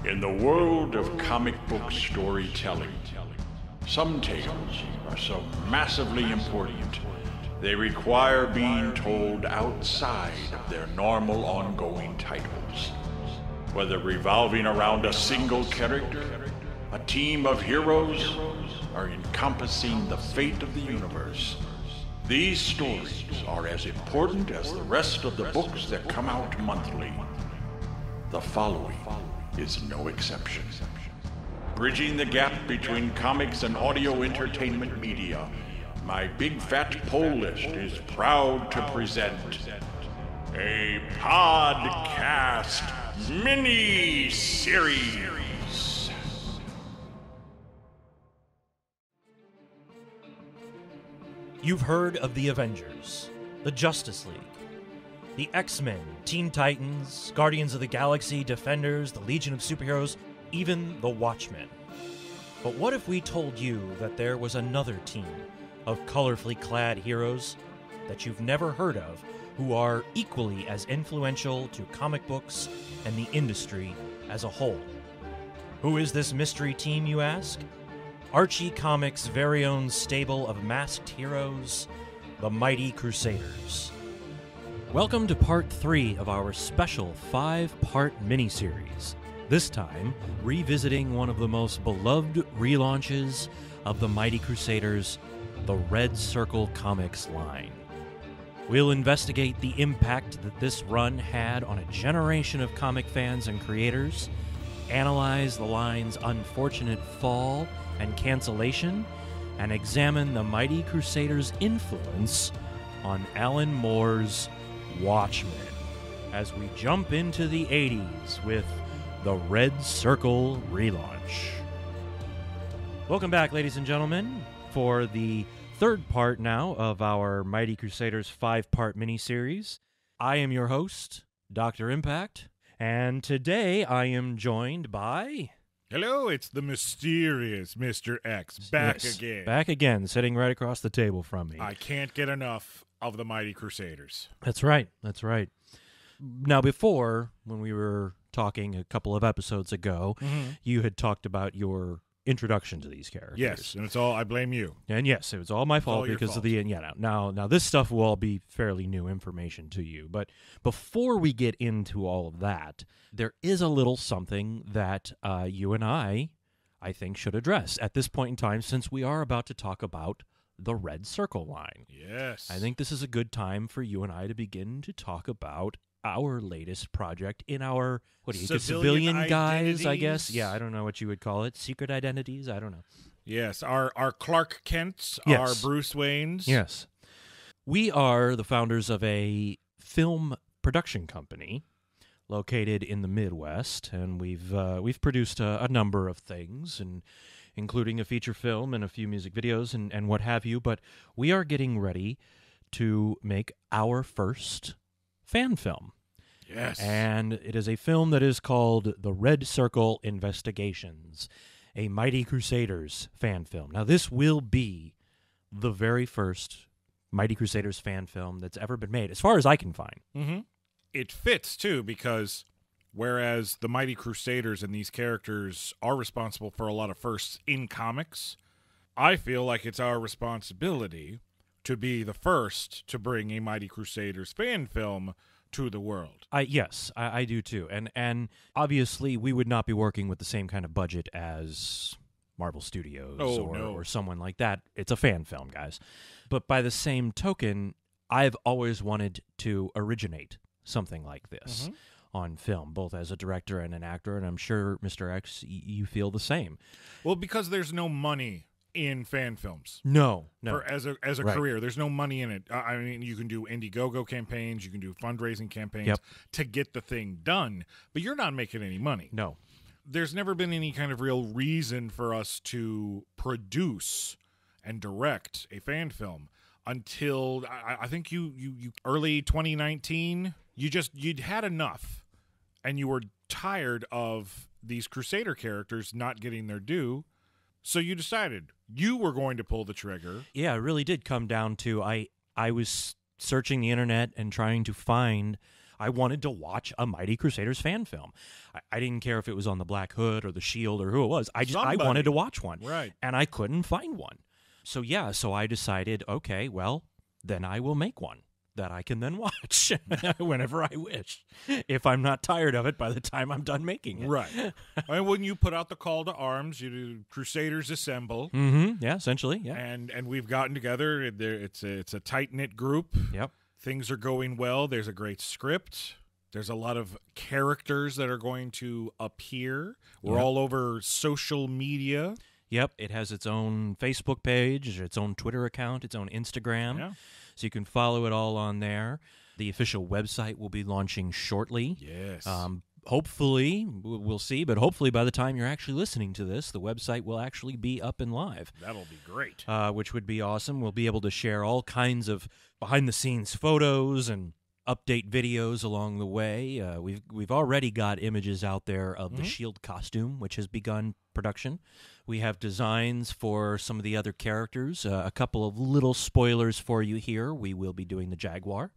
In the world of comic book storytelling, some tales are so massively important they require being told outside of their normal ongoing titles. Whether revolving around a single character, a team of heroes, or encompassing the fate of the universe, these stories are as important as the rest of the books that come out monthly. The following is no exception. Bridging the gap between comics and audio entertainment media, my Big Fat Poll List is proud to present a podcast mini-series. You've heard of the Avengers, the Justice League, the X-Men, Teen Titans, Guardians of the Galaxy, Defenders, the Legion of Superheroes, even the Watchmen. But what if we told you that there was another team of colorfully clad heroes that you've never heard of who are equally as influential to comic books and the industry as a whole? Who is this mystery team, you ask? Archie Comics' very own stable of masked heroes, the Mighty Crusaders. Welcome to part 3 of our special 5-part miniseries, this time revisiting one of the most beloved relaunches of the Mighty Crusaders, the Red Circle comics line. We'll investigate the impact that this run had on a generation of comic fans and creators, analyze the line's unfortunate fall and cancellation, and examine the Mighty Crusaders' influence on Alan Moore's Watchmen, as we jump into the 80s with the Red Circle relaunch. Welcome back, ladies and gentlemen, for the third part now of our Mighty Crusaders 5-part miniseries. I am your host, Dr. Impact, and today I am joined by... Hello, it's the mysterious Mr. X, back again. Back again, sitting right across the table from me. I can't get enough of the Mighty Crusaders. That's right, that's right. Now, before, when we were talking a couple of episodes ago, you had talked about your introduction to these characters. Yes, and it's all, I blame you. And yes, it was all my fault because fault. of the, now this stuff will all be fairly new information to you. But before we get into all of that, there is a little something that you and I think, should address at this point in time, since we are about to talk about the Red Circle line. Yes. I think this is a good time for you and I to begin to talk about our latest project in our, civilian guise, I guess? Yeah, I don't know what you would call it. Secret identities? I don't know. Yes, our Clark Kents, yes. Our Bruce Waynes. Yes. We are the founders of a film production company located in the Midwest, and we've produced a number of things, and including a feature film and a few music videos and what have you, but we are getting ready to make our first fan film. Yes. And it is a film that is called The Red Circle Investigations, a Mighty Crusaders fan film. Now, this will be the very first Mighty Crusaders fan film that's ever been made, as far as I can find. Mm-hmm. It fits, too, because whereas the Mighty Crusaders and these characters are responsible for a lot of firsts in comics, I feel like it's our responsibility to be the first to bring a Mighty Crusaders fan film to the world. Yes, I do too. And obviously we would not be working with the same kind of budget as Marvel Studios or someone like that. It's a fan film, guys. But by the same token, I've always wanted to originate something like this on film, both as a director and an actor, and I'm sure, Mr. X, you feel the same. Well, because there's no money in fan films. No. As a Right. career, there's no money in it. I mean, you can do Indiegogo campaigns, you can do fundraising campaigns to get the thing done, but you're not making any money. No. There's never been any kind of real reason for us to produce and direct a fan film until I think you early 2019. You'd had enough, and you were tired of these Crusader characters not getting their due. So you decided you were going to pull the trigger. Yeah, it really did come down to I was searching the internet and trying to find I wanted to watch a Mighty Crusaders fan film. I didn't care if it was on the Black Hood or the Shield or who it was. I wanted to watch one. Right. And I couldn't find one. So I decided, okay, well, then I will make one that I can then watch whenever I wish, if I'm not tired of it by the time I'm done making it. Right. And when you put out the call to arms, you do Crusaders Assemble. Mm-hmm. Yeah, essentially. Yeah. And we've gotten together. It's a tight-knit group. Yep. Things are going well. There's a great script. There's a lot of characters that are going to appear. We're all over social media. Yep. It has its own Facebook page, its own Twitter account, its own Instagram. Yeah. So you can follow it all on there. The official website will be launching shortly. Yes. Hopefully, we'll see, but hopefully by the time you're actually listening to this, the website will actually be up and live. That'll be great. Which would be awesome. We'll be able to share all kinds of behind-the-scenes photos and update videos along the way. We've already got images out there of the Shield costume, which has begun production. We have designs for some of the other characters. A couple of little spoilers for you here. We will be doing the Jaguar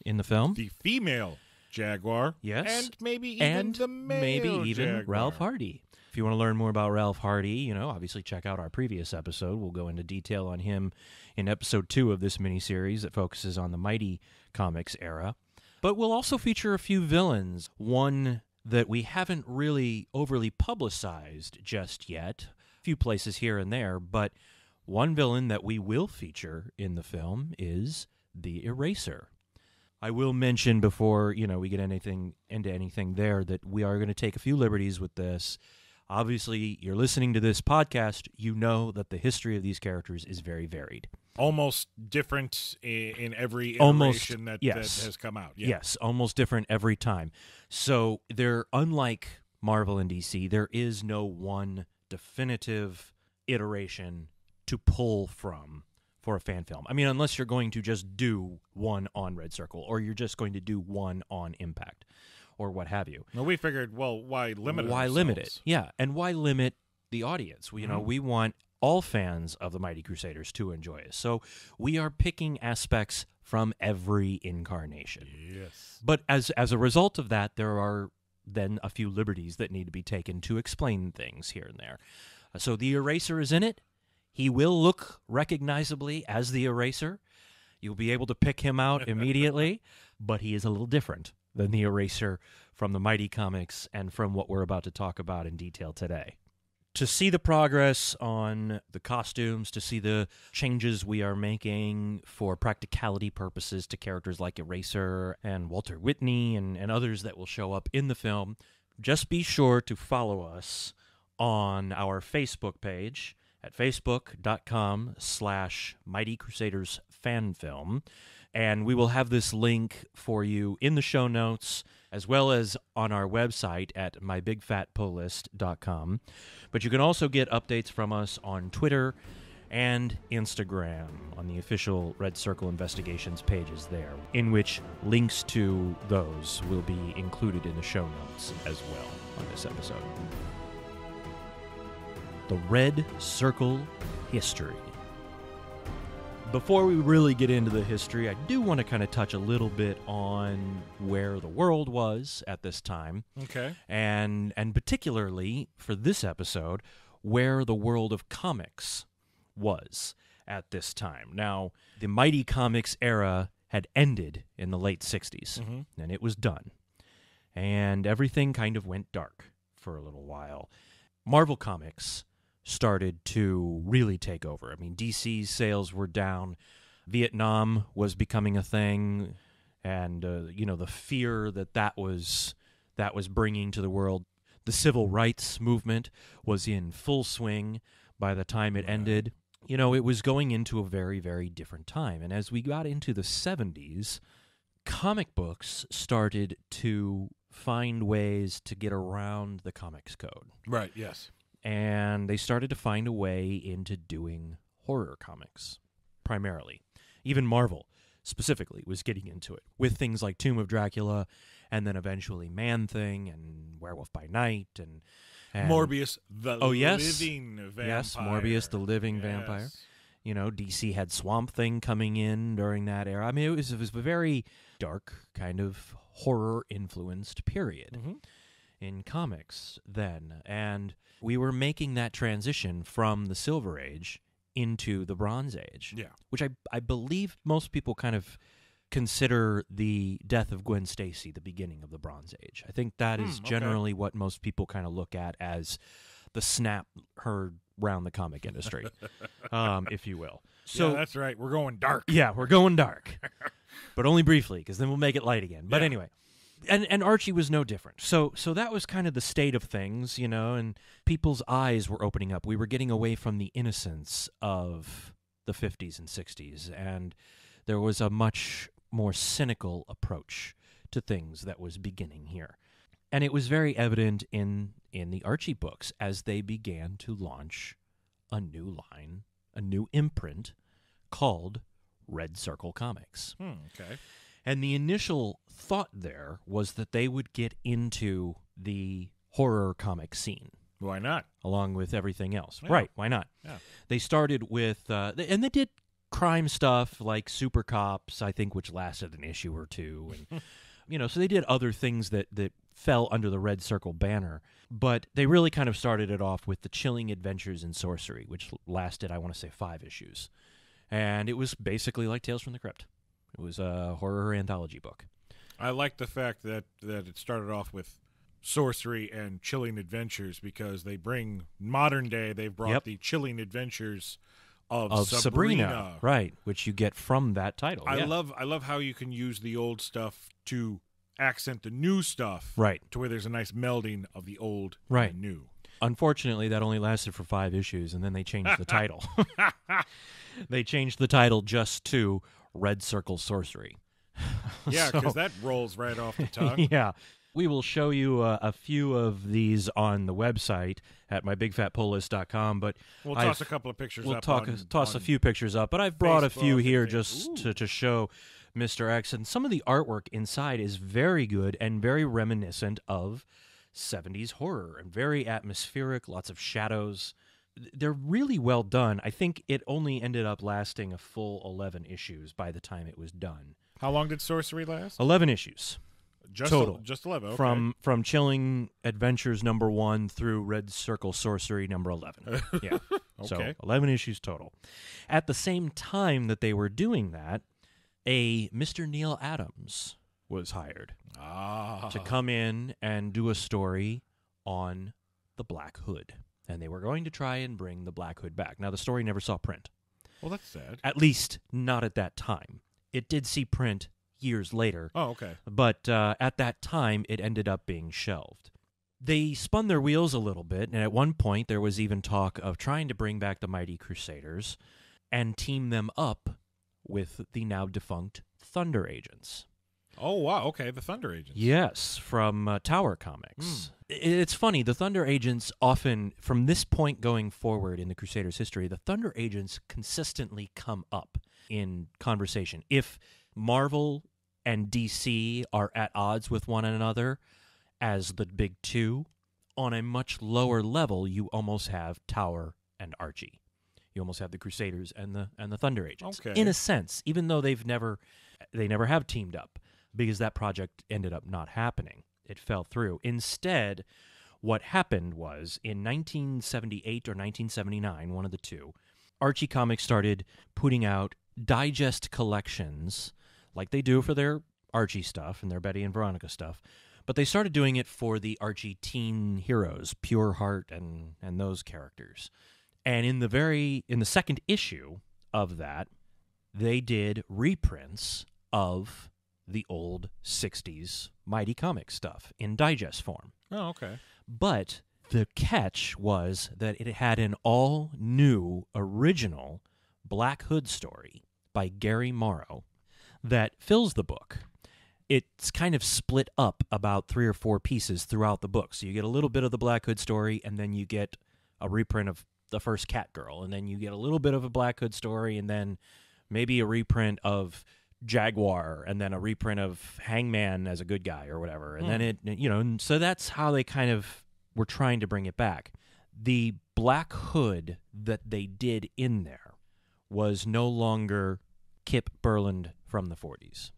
in the film. The female Jaguar. Yes. And maybe even the male Jaguar. Ralph Hardy. If you want to learn more about Ralph Hardy, obviously check out our previous episode. We'll go into detail on him in episode 2 of this miniseries that focuses on the Mighty Comics era. But we'll also feature a few villains. One that we haven't really overly publicized just yet. A few places here and there, but one villain that we will feature in the film is the Eraser. I will mention before, we get into anything there that we are going to take a few liberties with this. Obviously, you're listening to this podcast, you know that the history of these characters is very varied. Almost different in every iteration that has come out. Yeah. Yes, almost different every time. So they're unlike Marvel and DC. There is no one definitive iteration to pull from for a fan film. I mean, unless you're going to just do one on Red Circle, or you're just going to do one on Impact, or what have you. Well, we figured, why limit it? Why limit it? Yeah, and why limit the audience? We want all fans of the Mighty Crusaders to enjoy it. So we are picking aspects from every incarnation. Yes. But as a result of that, there are then a few liberties that need to be taken to explain things here and there. So the Eraser is in it. He will look recognizably as the Eraser. You'll be able to pick him out immediately, but he is a little different than the Eraser from the Mighty Comics and from what we're about to talk about in detail today. To see the progress on the costumes, to see the changes we are making for practicality purposes to characters like Eraser and Walter Whitney and others that will show up in the film, just be sure to follow us on our Facebook page at facebook.com/Mighty Crusaders fanfilm. And we will have this link for you in the show notes, as well as on our website at mybigfatpullist.com. But you can also get updates from us on Twitter and Instagram on the official Red Circle Investigations pages there, in which links to those will be included in the show notes as well on this episode. The Red Circle History. Before we really get into the history, I do want to kind of touch a little bit on where the world was at this time. Okay. And particularly for this episode, where the world of comics was at this time. Now, the Mighty Comics era had ended in the late 60s, and it was done. And everything kind of went dark for a little while. Marvel Comics started to really take over. I mean, DC's sales were down. Vietnam was becoming a thing, and the fear that was bringing to the world. The civil rights movement was in full swing by the time it ended. It was going into a very, very different time. And as we got into the 70s, comic books started to find ways to get around the comics code. Right, yes. And they started to find a way into doing horror comics, primarily. Even Marvel, specifically, was getting into it, with things like Tomb of Dracula, and then eventually Man-Thing, and Werewolf by Night, and Morbius, the living vampire. Yes, Morbius, the living vampire. DC had Swamp Thing coming in during that era. I mean, it was a very dark kind of horror-influenced period in comics then. And we were making that transition from the Silver Age into the Bronze Age, which I believe most people kind of consider the death of Gwen Stacy the beginning of the Bronze Age. I think that is generally what most people kind of look at as the snap heard round the comic industry, if you will. So that's right. We're going dark. Yeah, we're going dark, but only briefly, because then we'll make it light again. But anyway, and Archie was no different. So that was kind of the state of things, and people's eyes were opening up. We were getting away from the innocence of the 50s and 60s, and there was a much more cynical approach to things that was beginning here. And it was very evident in the Archie books as they began to launch a new line, a new imprint called Red Circle Comics. Okay. And the initial thought there was that they would get into the horror comic scene. Why not? Along with everything else. Yeah. Right, why not? Yeah. They started with, and they did crime stuff like Super Cops, I think, which lasted an issue or two. And, so they did other things that fell under the Red Circle banner. But they really kind of started it off with the Chilling Adventures in Sorcery, which lasted, I want to say, 5 issues. And it was basically like Tales from the Crypt. It was a horror anthology book. I like the fact that it started off with sorcery and chilling adventures, because they bring modern day, they've brought the chilling adventures of Sabrina, right, which you get from that title. I love how you can use the old stuff to accent the new stuff, right, to where there's a nice melding of the old and new. Unfortunately, that only lasted for 5 issues, and then they changed the title. They changed the title just to Red Circle Sorcery. Yeah, because that rolls right off the tongue. Yeah. We will show you a few of these on the website at mybigfatpulllist.com, but we'll toss a couple of pictures up. We'll toss a few pictures up, but I've brought a few here just to show Mr. X, and some of the artwork inside is very good and very reminiscent of 70s horror and very atmospheric, lots of shadows. They're really well done. I think it only ended up lasting a full 11 issues by the time it was done. How long did Sorcery last? 11 issues. Total. Just 11, okay. From Chilling Adventures number 1 through Red Circle Sorcery number 11. Yeah. Okay. So 11 issues total. At the same time that they were doing that, a Mr. Neil Adams was hired to come in and do a story on the Black Hood. And they were going to try and bring the Black Hood back. Now, the story never saw print. Well, that's sad. At least not at that time. It did see print years later. Oh, okay. But at that time, it ended up being shelved. They spun their wheels a little bit, and at one point, there was even talk of trying to bring back the Mighty Crusaders and team them up with the now defunct Thunder Agents. Oh, wow. Okay, the Thunder Agents. Yes, from Tower Comics. It's funny, the Thunder Agents often, from this point going forward in the Crusaders' history, the Thunder Agents consistently come up in conversation. If Marvel and DC are at odds with one another as the big two, on a much lower level, you almost have Tower and Archie. You almost have the Crusaders and the Thunder Agents. Okay. In a sense, even though they never have teamed up, because that project ended up not happening. It fell through. Instead, what happened was, in 1978 or 1979, one of the two, Archie Comics started putting out digest collections, like they do for their Archie stuff and their Betty and Veronica stuff, but they started doing it for the Archie teen heroes, Pure Heart and those characters. And in the second issue of that, they did reprints of the old 60s Mighty Comics stuff in digest form. Oh, okay. But the catch was that it had an all-new original Black Hood story by Gary Morrow that fills the book. It's kind of split up about 3 or 4 pieces throughout the book. So you get a little bit of the Black Hood story, and then you get a reprint of the first Catgirl, and then you get a little bit of a Black Hood story, and then maybe a reprint of Jaguar, and then a reprint of Hangman as a good guy or whatever. And then so that's how they kind of were trying to bring it back. The Black Hood that they did in there was no longer Kip Berland from the 40s.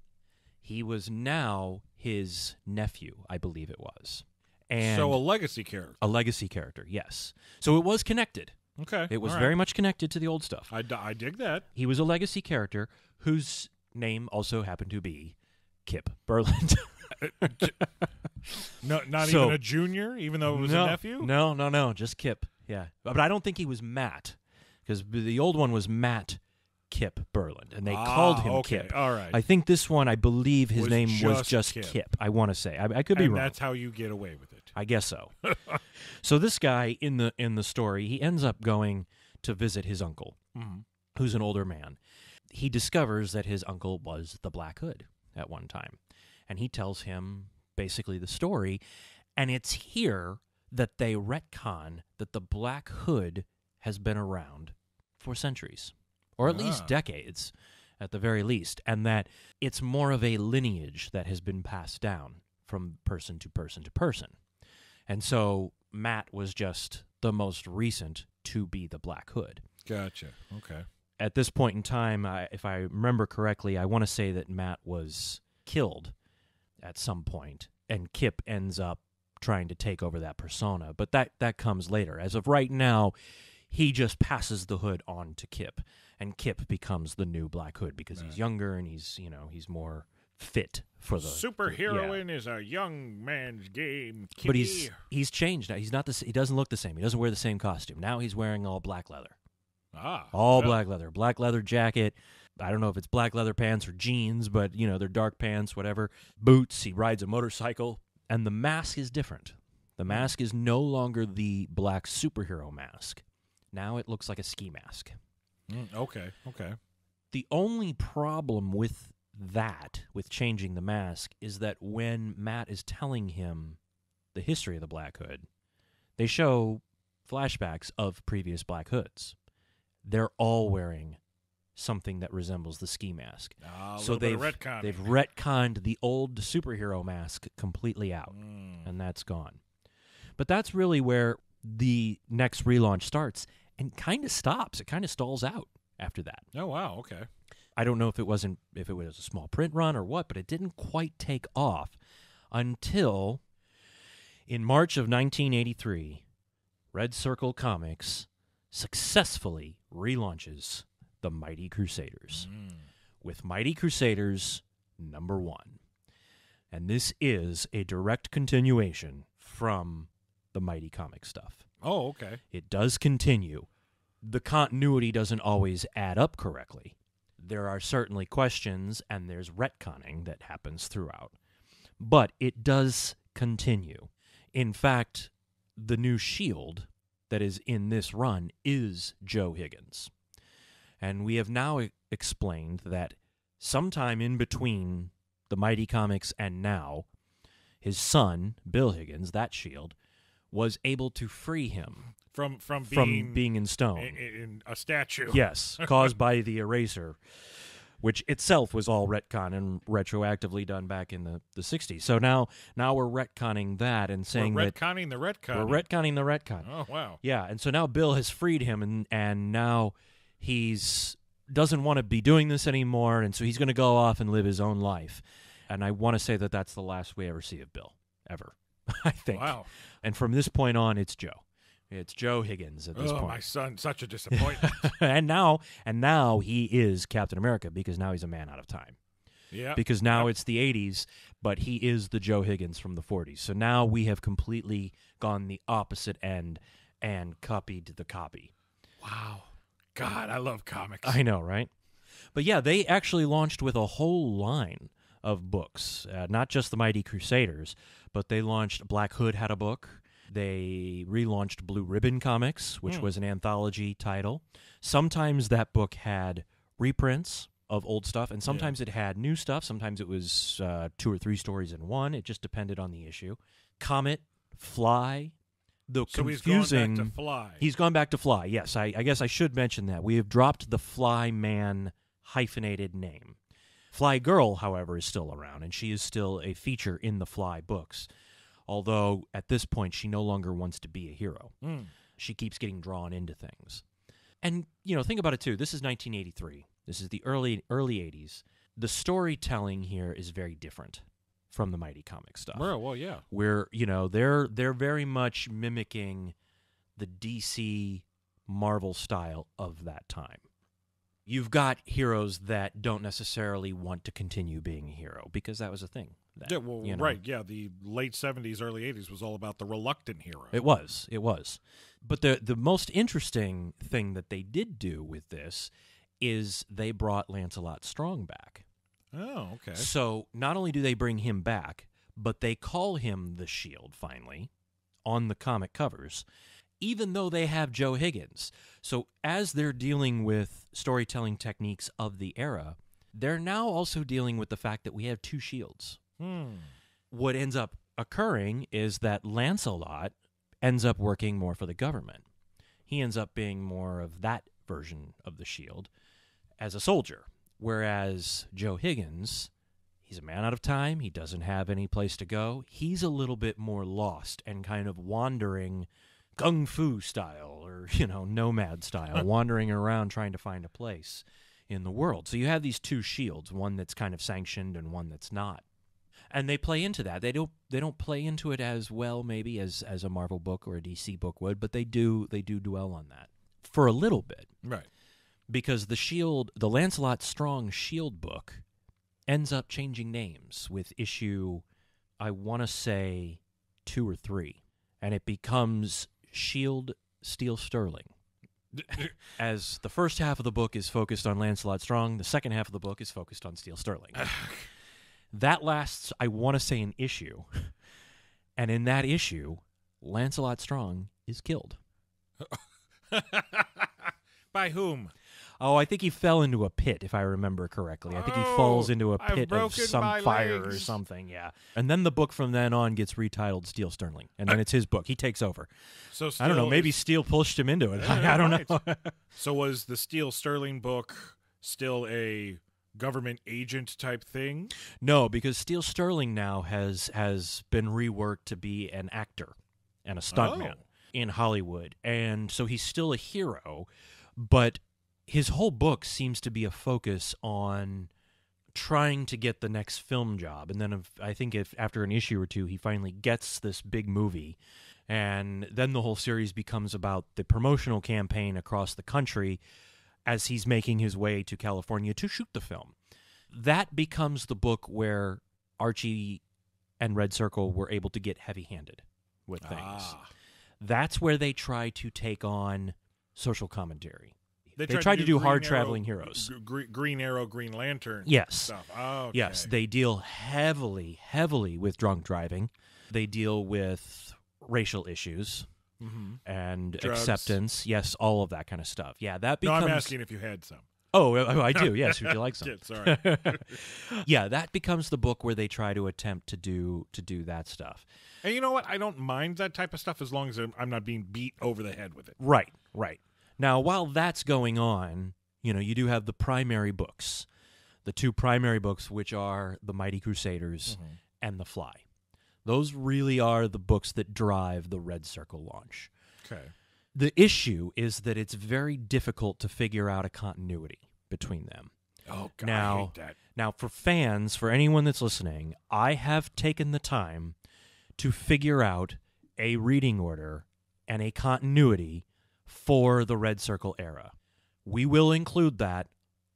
He was now his nephew, I believe it was. And so a legacy character. A legacy character, yes. So it was connected. Okay. It was all right. very much connected to the old stuff. I dig that. He was a legacy character whose name also happened to be Kip Berland. No, not even a junior, even though it was a nephew? No, just Kip. Yeah. But I don't think he was Matt, because the old one was Matt Kip Berland, and they called him Kip. All right. I think this one, I believe his name was just Kip. I want to say. I could be wrong. And that's how you get away with it. I guess so. So this guy in the story, he ends up going to visit his uncle, who's an older man. He discovers that his uncle was the Black Hood at one time, and he tells him basically the story, and it's here that they retcon that the Black Hood has been around for centuries, or at least decades, at the very least, and that it's more of a lineage that has been passed down from person to person to person. And so Matt was just the most recent to be the Black Hood. Gotcha. Okay. At this point in time, if I remember correctly, I want to say that Matt was killed at some point, and Kip ends up trying to take over that persona. But that comes later. As of right now, he just passes the hood on to Kip, and Kip becomes the new Black Hood because he's younger and he's more fit for the superheroine is a young man's game. Kitty. But he's changed now. He's not he doesn't look the same. He doesn't wear the same costume. Now he's wearing all black leather. All black leather jacket. I don't know if it's black leather pants or jeans, but they're dark pants, whatever. Boots. He rides a motorcycle, and the mask is different. The mask is no longer the black superhero mask. Now it looks like a ski mask. Okay. The only problem with changing the mask, is that when Matt is telling him the history of the Black Hood, they show flashbacks of previous Black Hoods. They're all wearing something that resembles the ski mask. So they've retconned the old superhero mask completely out, and that's gone. But that's really where the next relaunch starts and kind of stops. It kind of stalls out after that. Oh, wow, okay. I don't know if it was a small print run or what, but it didn't quite take off until in March of 1983, Red Circle Comics successfully relaunches the Mighty Crusaders with Mighty Crusaders #1. And this is a direct continuation from the Mighty Comics stuff. Oh, okay. It does continue. The continuity doesn't always add up correctly. There are certainly questions, and there's retconning that happens throughout. But it does continue. In fact, the new Shield that is in this run is Joe Higgins. And we have now explained that sometime in between the Mighty Comics and now, his son, Bill Higgins, that Shield, was able to free him from being in stone. In a statue. Yes, caused by the eraser, which itself was all retcon and retroactively done back in the 60s. So now we're retconning that and saying we're retconning the retcon. We're retconning the retcon. Oh, wow. Yeah, and so now Bill has freed him, and now doesn't want to be doing this anymore, and so he's going to go off and live his own life. And I want to say that that's the last we ever see of Bill, ever, I think. Wow. And from this point on, it's Joe. It's Joe Higgins at this point. Oh, my son, such a disappointment. and now he is Captain America, because now he's a man out of time. Yeah. Because now it's the 80s, but he is the Joe Higgins from the 40s. So now we have completely gone the opposite end and copied the copy. Wow. God, I love comics. I know, right? But yeah, they actually launched with a whole line of books, not just the Mighty Crusaders, but they launched Black Hood had a book. They relaunched Blue Ribbon Comics, which was an anthology title. Sometimes that book had reprints of old stuff, and sometimes it had new stuff. Sometimes it was 2 or 3 stories in one. It just depended on the issue. Comet, Fly. So confusing, he's gone back to Fly. He's gone back to Fly, yes. I guess I should mention that. We have dropped the Fly Man hyphenated name. Fly Girl, however, is still around, and she is still a feature in the Fly books. Although, at this point, she no longer wants to be a hero. She keeps getting drawn into things. And, think about it, too. This is 1983. This is the early 80s. The storytelling here is very different from the Mighty Comics stuff. Well, yeah. Where, they're very much mimicking the DC Marvel style of that time. You've got heroes that don't necessarily want to continue being a hero because that was a thing. Right. Yeah, the late 70s, early 80s was all about the reluctant hero. It was. But the most interesting thing that they did do with this is they brought Lancelot Strong back. Oh, okay. So not only do they bring him back, but they call him the Shield, finally, on the comic covers, even though they have Joe Higgins. So as they're dealing with storytelling techniques of the era, they're now also dealing with the fact that we have two shields. What ends up occurring is that Lancelot ends up working more for the government. He ends up being more of that version of the Shield as a soldier, whereas Joe Higgins, he's a man out of time. He doesn't have any place to go. He's a little bit more lost and kind of wandering kung fu style or, nomad style, wandering around trying to find a place in the world. So you have these two shields, one that's kind of sanctioned and one that's not. And they play into that. They don't play into it as well maybe as a Marvel book or a DC book would, but they do dwell on that for a little bit. Right. Because the Lancelot Strong Shield book ends up changing names with issue, I want to say 2 or 3, and it becomes Shield Steel Sterling. As the first half of the book is focused on Lancelot Strong, the second half of the book is focused on Steel Sterling. That lasts, I want to say, an issue. And in that issue, Lancelot Strong is killed. By whom? Oh, I think he fell into a pit, if I remember correctly. I think he falls into a pit of some fire or something, yeah. And then the book from then on gets retitled Steel Sterling, and then it's his book. He takes over. So I don't know, maybe Steel pushed him into it. I don't know. So was the Steel Sterling book still a government agent type thing? No, because Steel Sterling now has been reworked to be an actor and a stuntman in Hollywood. And so he's still a hero, but his whole book seems to be a focus on trying to get the next film job. And then I think after an issue or two, he finally gets this big movie. And then the whole series becomes about the promotional campaign across the country as he's making his way to California to shoot the film. That becomes the book where Archie and Red Circle were able to get heavy-handed with things. That's where they try to take on social commentary. They tried to do hard-traveling heroes. Green Arrow, Green Lantern stuff. Oh, okay. Yes, they deal heavily with drunk driving. They deal with racial issues. And drugs. Acceptance, yes, all of that kind of stuff. Yeah, that becomes... No, I'm asking if you had some. Oh, I do, yes. Would you like some? Sorry. Yeah, that becomes the book where they try to attempt to do that stuff. And you know what? I don't mind that type of stuff as long as I'm not being beat over the head with it. Right. Now, while that's going on, you do have the primary books. The two primary books, which are the Mighty Crusaders and The Fly. Those really are the books that drive the Red Circle launch. Okay. The issue is that it's very difficult to figure out a continuity between them. Oh, God, I hate that. Now, for fans, for anyone that's listening, I have taken the time to figure out a reading order and a continuity for the Red Circle era. We will include that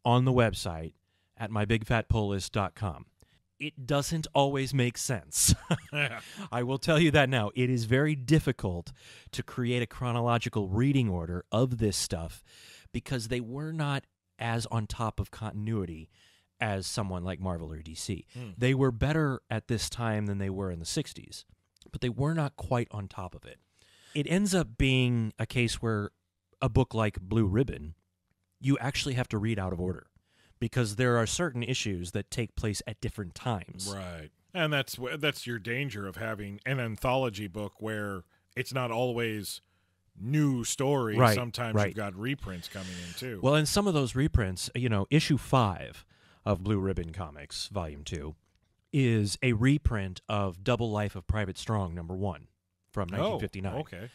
on the website at mybigfatpulllist.com. It doesn't always make sense. I will tell you that now. It is very difficult to create a chronological reading order of this stuff because they were not as on top of continuity as someone like Marvel or DC. They were better at this time than they were in the 60s, but they were not quite on top of it. It ends up being a case where a book like Blue Ribbon, you actually have to read out of order. Because there are certain issues that take place at different times. Right. And that's your danger of having an anthology book where it's not always new stories. Right, Sometimes you've got reprints coming in, too. Well, in some of those reprints, issue 5 of Blue Ribbon Comics, Volume 2, is a reprint of Double Life of Private Strong, #1, from 1959. Okay.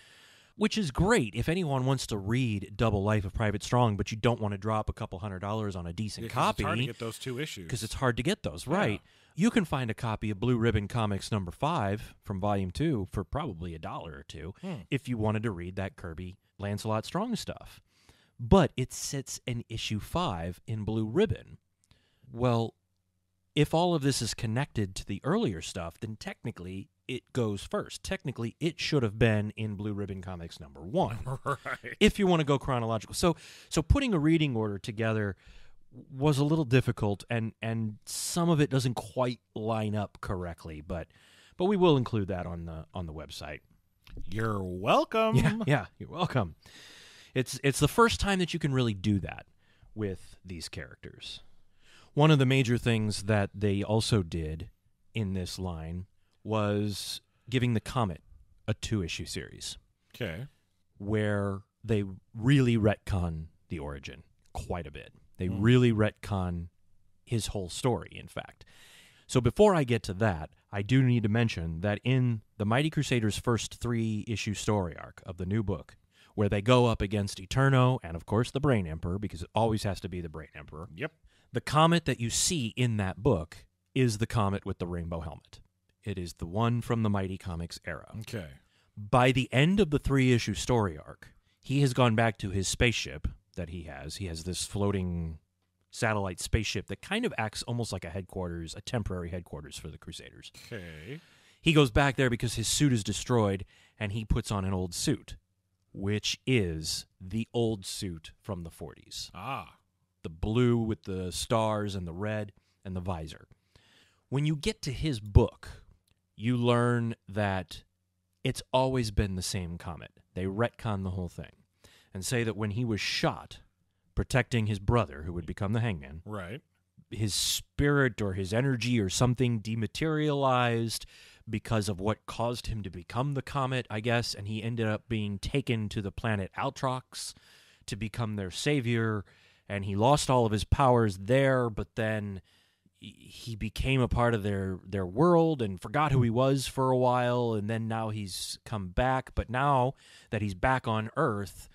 which is great if anyone wants to read Double Life of Private Strong, but you don't want to drop a couple $100 on a decent copy. It's hard to get those 2 issues. Because it's hard to get those, right. You can find a copy of Blue Ribbon Comics number 5 from Volume 2 for probably $1 or $2 if you wanted to read that Kirby Lancelot Strong stuff. But it sits in issue 5 in Blue Ribbon. Well, if all of this is connected to the earlier stuff, then technically it goes first. Technically, it should have been in Blue Ribbon Comics number 1. Right. If you want to go chronological. So putting a reading order together was a little difficult, and some of it doesn't quite line up correctly, but we will include that on the website. You're welcome. Yeah, you're welcome. It's the first time that you can really do that with these characters. One of the major things that they also did in this line was giving the Comet a 2-issue series. Okay. Where they really retcon the origin quite a bit. They really retcon his whole story, in fact. So before I get to that, I do need to mention that in the Mighty Crusaders' first 3-issue story arc of the new book, where they go up against Eterno and, of course, the Brain Emperor, because it always has to be the Brain Emperor. Yep. The comet that you see in that book is the comet with the rainbow helmet. It is the one from the Mighty Comics era. Okay. By the end of the 3-issue story arc, he has gone back to his spaceship that he has. He has this floating satellite spaceship that kind of acts almost like a temporary headquarters for the Crusaders. Okay. He goes back there because his suit is destroyed, and he puts on an old suit, which is the old suit from the 40s. Ah. The blue with the stars and the red and the visor. When you get to his book, you learn that it's always been the same comet. They retcon the whole thing and say that when he was shot protecting his brother, who would become the Hangman, right, his spirit or his energy or something dematerialized because of what caused him to become the comet, I guess, and he ended up being taken to the planet Altrox to become their savior, and he lost all of his powers there, but then he became a part of their world and forgot who he was for a while, and then now he's come back. But now that he's back on Earth,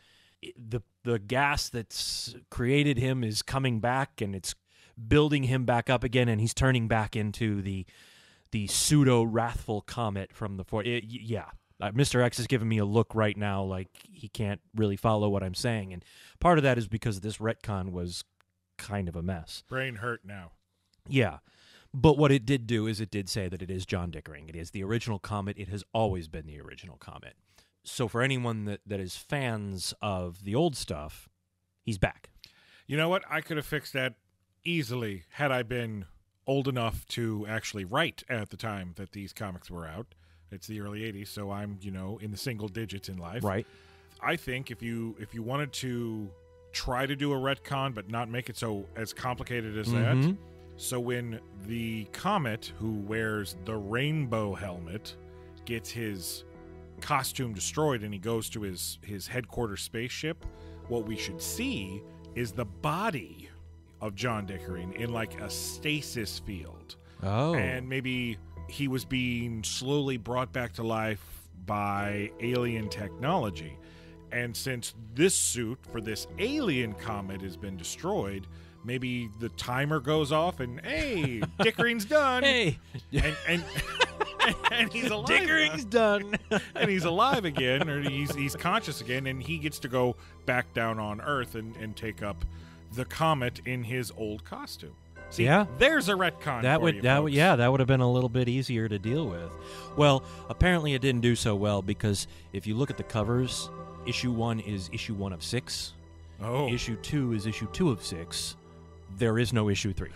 the gas that's created him is coming back, and it's building him back up again, and he's turning back into the pseudo-wrathful comet from the Mr. X is giving me a look right now like he can't really follow what I'm saying, and part of that is because this retcon was kind of a mess. Brain hurt now. Yeah, but what it did do is it did say that it is John Dickering. It is the original comet. It has always been the original comet. So for anyone that is fans of the old stuff, he's back. You know what? I could have fixed that easily had I been old enough to actually write at the time that these comics were out. It's the early 80s, so I'm, in the single digits in life. Right. I think if you wanted to try to do a retcon but not make it so as complicated as that, so when the comet who wears the rainbow helmet gets his costume destroyed and he goes to his headquarters spaceship, what we should see is the body of John Dickering in like a stasis field. Oh. And maybe he was being slowly brought back to life by alien technology. And since this suit for this alien comet has been destroyed, maybe the timer goes off and, hey, Dickering's done. Hey. And he's alive. Dickering's done. And he's alive again, or he's conscious again, and he gets to go back down on Earth and take up the comet in his old costume. See, there's a retcon. That would have been a little bit easier to deal with. Well, apparently it didn't do so well because if you look at the covers, issue 1 is issue 1 of 6. Oh. Issue 2 is issue 2 of 6. There is no issue 3.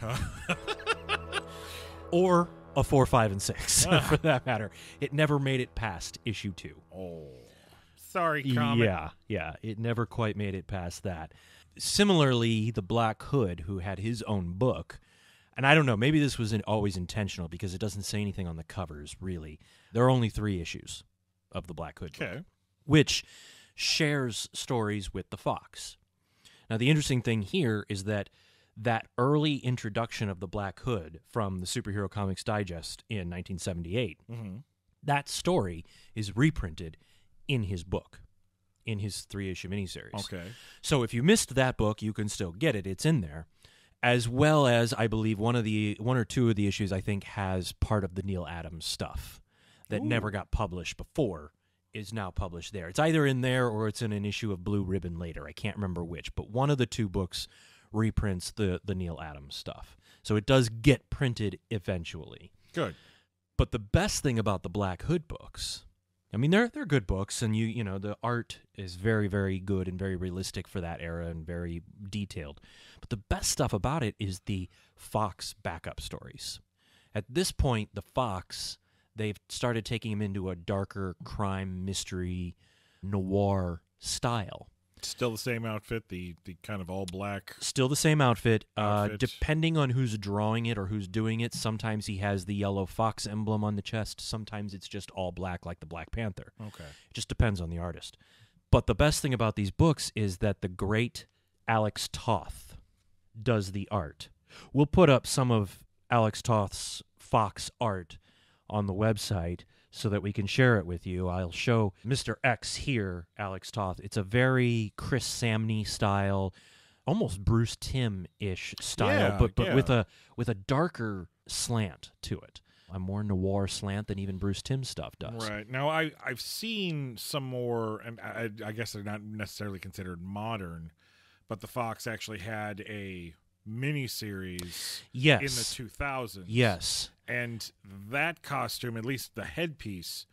Or a 4, 5, and 6, for that matter. It never made it past issue 2. Oh. Sorry, comic. Yeah. It never quite made it past that. Similarly, the Black Hood, who had his own book, and I don't know, maybe this was always intentional because it doesn't say anything on the covers, really. There are only 3 issues of the Black Hood book, which shares stories with the Fox. Now, the interesting thing here is that early introduction of the Black Hood from the Superhero Comics Digest in 1978, that story is reprinted in his book. in his 3-issue miniseries. Okay. So if you missed that book, you can still get it. It's in there. As well as, I believe, one or two of the issues, I think, has part of the Neil Adams stuff that never got published before is now published there. It's either in there or it's in an issue of Blue Ribbon later. I can't remember which, but one of the two books reprints the Neil Adams stuff. So it does get printed eventually. Good. But the best thing about the Black Hood books, I mean, they're good books, and you know the art is very, very good and very realistic for that era and very detailed. But the best stuff about it is the Fox backup stories. At this point, the Fox, they've started taking him into a darker crime, mystery, noir style. Still the same outfit, the kind of all black. Still the same outfit. Depending on who's drawing it or who's doing it, sometimes he has the yellow fox emblem on the chest. Sometimes it's just all black like the Black Panther. Okay. It just depends on the artist. But the best thing about these books is that the great Alex Toth does the art. We'll put up some of Alex Toth's Fox art on the website so that we can share it with you. I'll show Mr. X here, Alex Toth. It's a very Chris Samney style, almost Bruce Timm-ish style, but with a darker slant to it. A more noir slant than even Bruce Timm stuff does. Right. Now, I've seen some more, and I guess they're not necessarily considered modern, but the Fox actually had a miniseries in the 2000s. Yes. And that costume, at least the headpiece,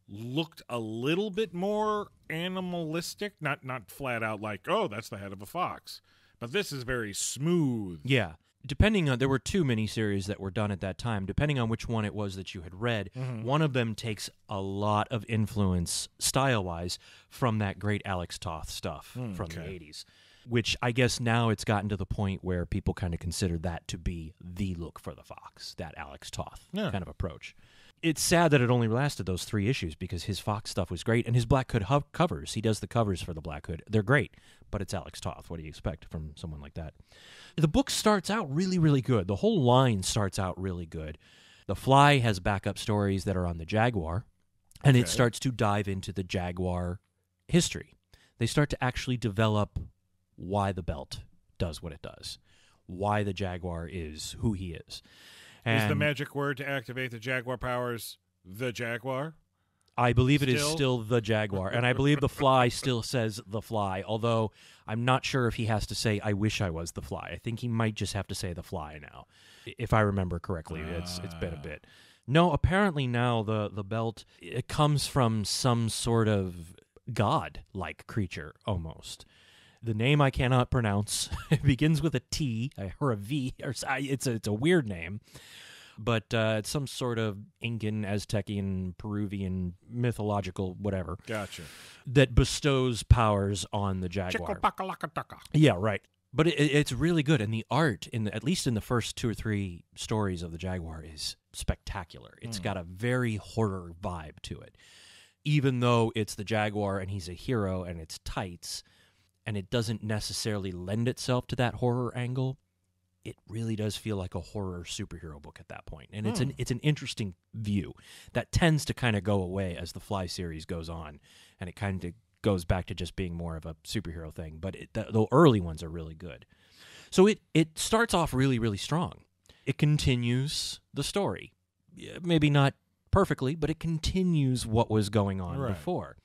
looked a little bit more animalistic, not flat out like, oh, that's the head of a fox. But this is very smooth. Yeah. Depending on, there were 2 miniseries that were done at that time. Depending on which one it was that you had read, one of them takes a lot of influence, style-wise, from that great Alex Toth stuff from the 80s. Which I guess now it's gotten to the point where people kind of consider that to be the look for the Fox, that Alex Toth kind of approach. It's sad that it only lasted those 3 issues because his Fox stuff was great, and his Black Hood covers, he does the covers for the Black Hood. They're great, but it's Alex Toth. What do you expect from someone like that? The book starts out really, really good. The whole line starts out really good. The Fly has backup stories that are on the Jaguar, and it starts to dive into the Jaguar history. They start to actually develop why the belt does what it does, why the Jaguar is who he is. And is the magic word to activate the Jaguar powers the Jaguar? I believe it is still the Jaguar, and I believe the Fly still says the Fly, although I'm not sure if he has to say, I wish I was the Fly. I think he might just have to say the Fly now, if I remember correctly. It's been a bit. No, apparently now the belt, it comes from some sort of god-like creature, almost. The name I cannot pronounce. It begins with a T or a V. It's a weird name, but it's some sort of Incan, Aztecian, Peruvian, mythological, whatever. Gotcha. That bestows powers on the Jaguar. Yeah, right. But it's really good, and the art, at least in the first 2 or 3 stories of the Jaguar, is spectacular. It's got a very horror vibe to it, even though it's the Jaguar and he's a hero and it's tights. And it doesn't necessarily lend itself to that horror angle. It really does feel like a horror superhero book at that point. And it's an interesting view that tends to kind of go away as the Fly series goes on. And it kind of goes back to just being more of a superhero thing. But the early ones are really good. So it starts off really, really strong. It continues the story. Maybe not perfectly, but it continues what was going on before.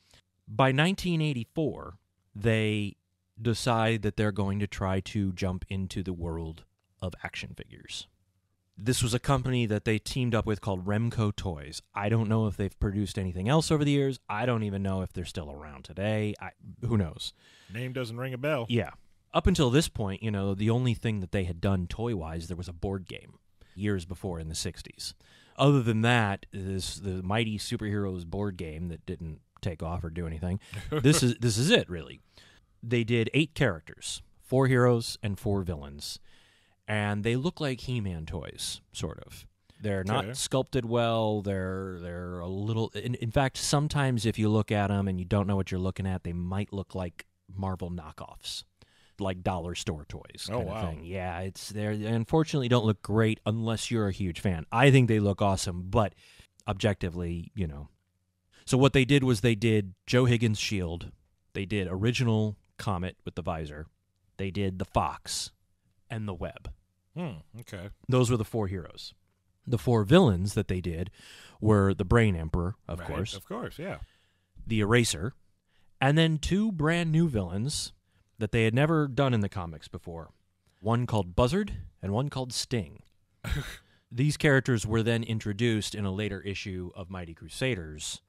By 1984, they decide that they're going to try to jump into the world of action figures. This was a company that they teamed up with called Remco Toys. I don't know if they've produced anything else over the years. I don't even know if they're still around today. Who knows? Name doesn't ring a bell. Yeah. Up until this point, the only thing that they had done toy-wise, there was a board game years before in the 60s. Other than that, the Mighty Superheroes board game that didn't take off or do anything. This is it, really. They did 8 characters, 4 heroes and 4 villains, and they look like He-Man toys, sort of. They're not sculpted well. They're a little. In fact, sometimes if you look at them and you don't know what you're looking at, they might look like Marvel knockoffs, like dollar store toys. Kind of thing. Yeah, they unfortunately don't look great unless you're a huge fan. I think they look awesome, but objectively, So what they did was they did Joe Higgins' shield. They did original Comet with the visor. They did the Fox and the Web. Okay. Those were the 4 heroes. The 4 villains that they did were the Brain Emperor, of course. Of course, yeah. The Eraser, and then 2 brand new villains that they had never done in the comics before. One called Buzzard and one called Sting. These characters were then introduced in a later issue of Mighty Crusaders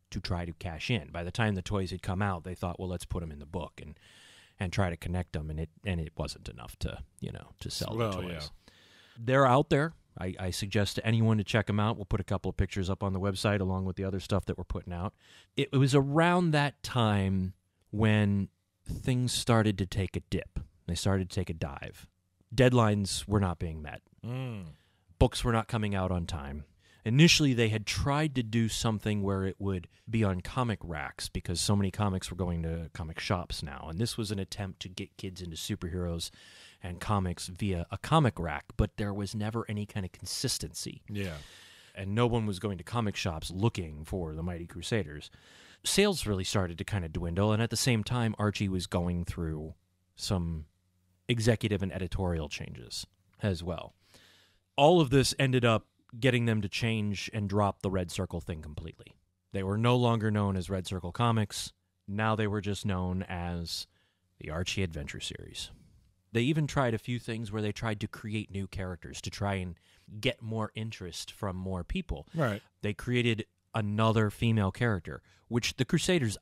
to try to cash in. By the time the toys had come out, they thought, well, let's put them in the book and try to connect them, and it wasn't enough to sell the toys. Yeah. They're out there. I suggest to anyone to check them out. We'll put a couple of pictures up on the website along with the other stuff that we're putting out. It was around that time when things started to take a dip. They started to take a dive. Deadlines were not being met. Books were not coming out on time. Initially, they had tried to do something where it would be on comic racks because so many comics were going to comic shops now. And this was an attempt to get kids into superheroes and comics via a comic rack, but there was never any kind of consistency. Yeah. And no one was going to comic shops looking for the Mighty Crusaders. Sales really started to kind of dwindle, and at the same time, Archie was going through some executive and editorial changes as well. All of this ended up getting them to change and drop the Red Circle thing completely. They were no longer known as Red Circle Comics. Now they were just known as the Archie Adventure Series. They even tried a few things where they tried to create new characters to try and get more interest from more people. Right. They created another female character, which the Crusaders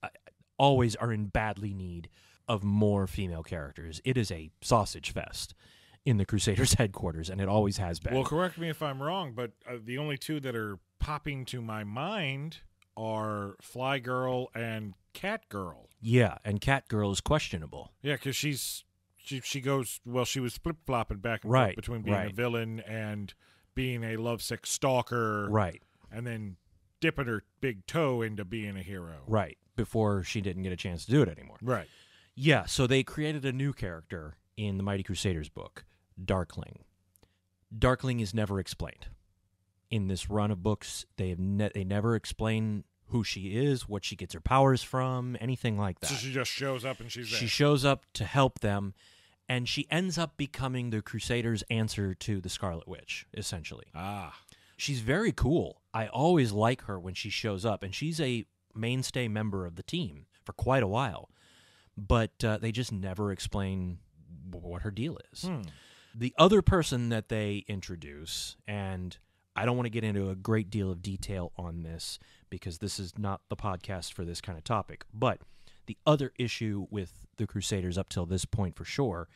always are in badly need of more female characters. It is a sausage fest in the Crusaders headquarters, and it always has been. Well, correct me if I'm wrong, but the only 2 that are popping to my mind are Fly Girl and Cat Girl. Yeah, and Cat Girl is questionable. Yeah, because she goes, well, she was flip-flopping back and Right, forth between being a villain and being a lovesick stalker. Right. And then dipping her big toe into being a hero. Right, before she didn't get a chance to do it anymore. Right. Yeah, so they created a new character in the Mighty Crusaders book, Darkling. Darkling is never explained. In this run of books, they never explain who she is, what she gets her powers from, anything like that. So she just shows up and she's there. She shows up to help them, and she ends up becoming the Crusaders' answer to the Scarlet Witch, essentially. She's very cool. I always like her when she shows up, and she's a mainstay member of the team for quite a while. But they just never explain what her deal is. The other person that they introduce, and I don't want to get into a great deal of detail on this because this is not the podcast for this kind of topic, but the other issue with the Crusaders up till this point for sure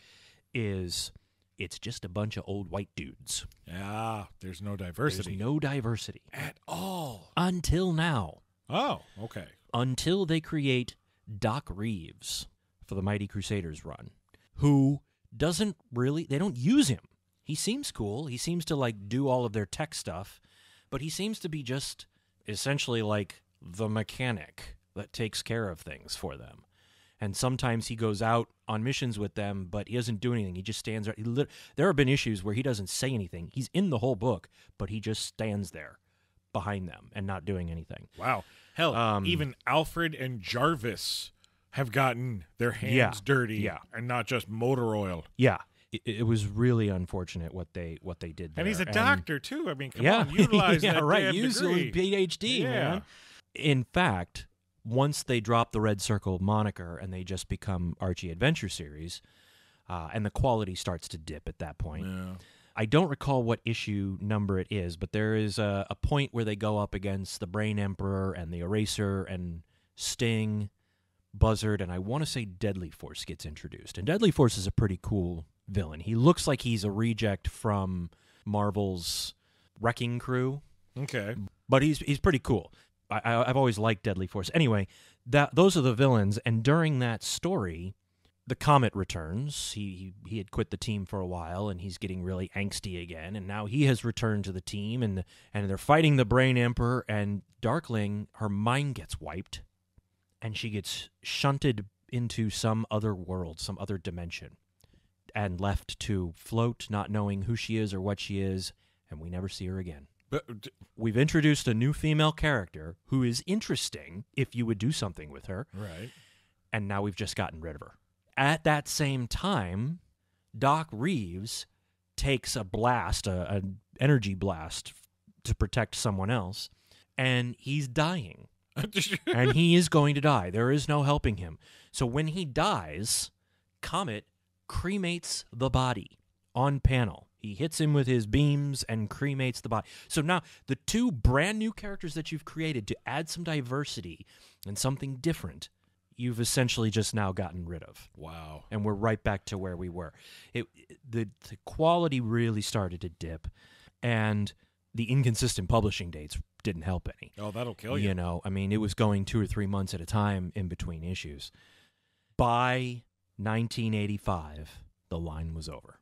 is it's just a bunch of old white dudes. Yeah, there's no diversity. There's no diversity. At all. Until now. Oh, okay. Until they create Doc Reeves for the Mighty Crusaders run, who doesn't really, they don't use him. He seems cool. He seems to do all of their tech stuff, but he seems to be just essentially like the mechanic that takes care of things for them. And sometimes he goes out on missions with them, but he doesn't do anything. He just stands there. There have been issues where he doesn't say anything. He's in the whole book, but he just stands there behind them and not doing anything. Wow. Hell, even Alfred and Jarvis have gotten their hands dirty and not just motor oil. Yeah. It was really unfortunate what they did there. And he's a doctor, too. I mean, come on, utilize that damn use degree. his PhD, man. In fact, once they drop the Red Circle moniker and they just become Archie Adventure Series, and the quality starts to dip at that point. Yeah. I don't recall what issue number it is, but there is a point where they go up against the Brain Emperor and the Eraser and Sting, Buzzard, and I want to say Deadly Force gets introduced. And Deadly Force is a pretty cool villain. He looks like he's a reject from Marvel's Wrecking Crew. Okay. But he's pretty cool. I've always liked Deadly Force. Anyway, those are the villains, and during that story, the Comet returns. He had quit the team for a while, and he's getting really angsty again, and now he has returned to the team, and they're fighting the Brain Emperor, and Darkling, her mind gets wiped, and she gets shunted into some other world, some other dimension, and left to float, not knowing who she is or what she is, and we never see her again. But we've introduced a new female character who is interesting if you would do something with her. Right. and now we've just gotten rid of her. At that same time, Doc Reeves takes a blast, an energy blast, to protect someone else, and he's dying. And he is going to die. There is no helping him. So when he dies, Comet cremates the body on panel. He hits him with his beams and cremates the body. So now the two brand new characters that you've created to add some diversity and something different, you've essentially just now gotten rid of. Wow. And we're right back to where we were. The quality really started to dip, and the inconsistent publishing dates didn't help any. Oh, that'll kill you. You know, I mean, it was going 2 or 3 months at a time in between issues. By 1985, the line was over.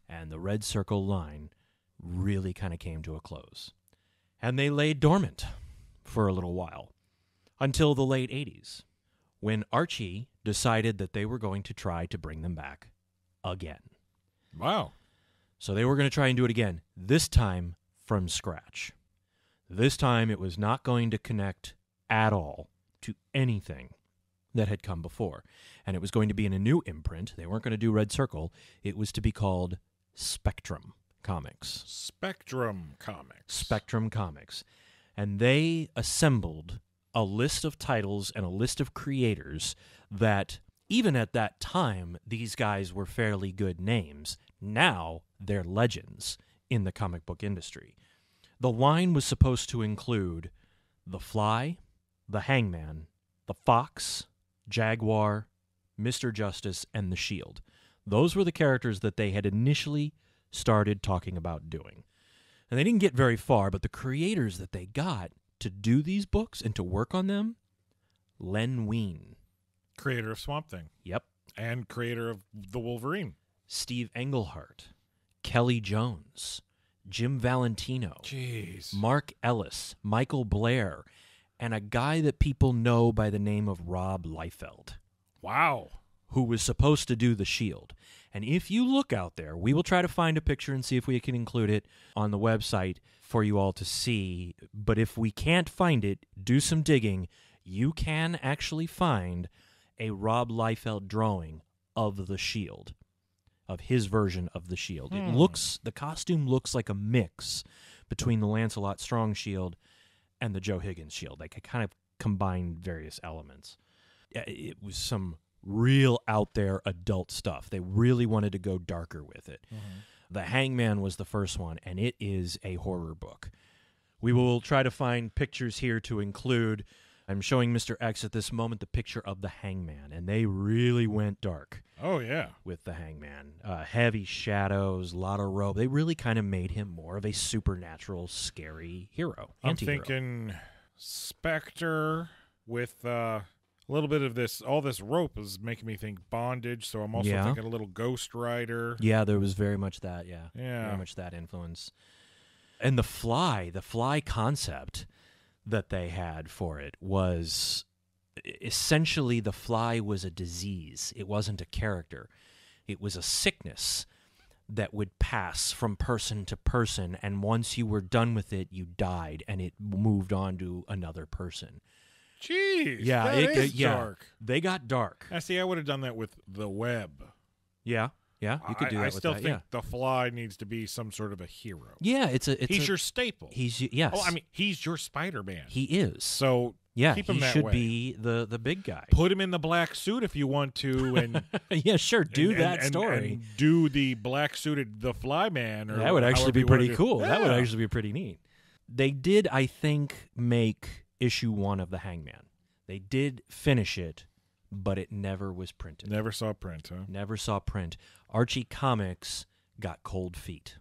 And the Red Circle line really kind of came to a close. And they lay dormant for a little while, until the late 80s, when Archie decided that they were going to try to bring them back again. Wow. So they were going to try and do it again, this time from scratch. This time it was not going to connect at all to anything that had come before. And it was going to be in a new imprint. They weren't going to do Red Circle. It was to be called Spectrum Comics. Spectrum Comics. Spectrum Comics. And they assembled a list of titles and a list of creators that, even at that time, these guys were fairly good names. Now they're legends in the comic book industry. The line was supposed to include The Fly, The Hangman, The Fox, Jaguar, Mr. Justice, and The Shield. Those were the characters that they had initially started talking about doing. And they didn't get very far, but the creators that they got to do these books and to work on them, Len Wein. Creator of Swamp Thing. Yep. And creator of The Wolverine. Steve Englehart, Kelly Jones, Jim Valentino, Jeez. Mark Ellis, Michael Blair, and a guy that people know by the name of Rob Liefeld. Wow. Who was supposed to do The Shield. And if you look out there, we will try to find a picture and see if we can include it on the website for you all to see. But if we can't find it, do some digging. You can actually find a Rob Liefeld drawing of The Shield, of his version of The Shield. It looks, the costume looks like a mix between the Lancelot Strong Shield and the Joe Higgins Shield. They could kind of combine various elements. It was some real out there adult stuff. They really wanted to go darker with it. The Hangman was the first one, and it is a horror book. We will try to find pictures here to include. I'm showing Mr. X at this moment the picture of the Hangman, and they really went dark. Oh, yeah. With the Hangman. Heavy shadows, a lot of robe. They really kind of made him more of a supernatural, scary hero. I'm anti-hero. thinking Spectre with a little bit of this. All this rope is making me think bondage, so I'm also thinking a little Ghost Rider. Yeah, there was very much that, Yeah. Very much that influence. And the fly concept that they had for it was essentially the Fly was a disease. It wasn't a character. It was a sickness that would pass from person to person, and once you were done with it, you died, and it moved on to another person. Jeez, Yeah, that is dark. They got dark. I see. I would have done that with The Web. Yeah, you could do that I with still that, think The Fly needs to be some sort of a hero. Yeah, he's your staple. Yes. Oh, I mean, he's your Spider-Man. He is. So yeah, keep him he that should way. be the big guy. Put him in the black suit if you want to, and yeah, sure, do that and story. Do the black suited The Fly Man. Or that would actually be pretty cool. Yeah. That would actually be pretty neat. They did, I think, make issue 1 of the Hangman. They did finish it, but it never was printed. Never saw print, huh? Never saw print. Archie Comics got cold feet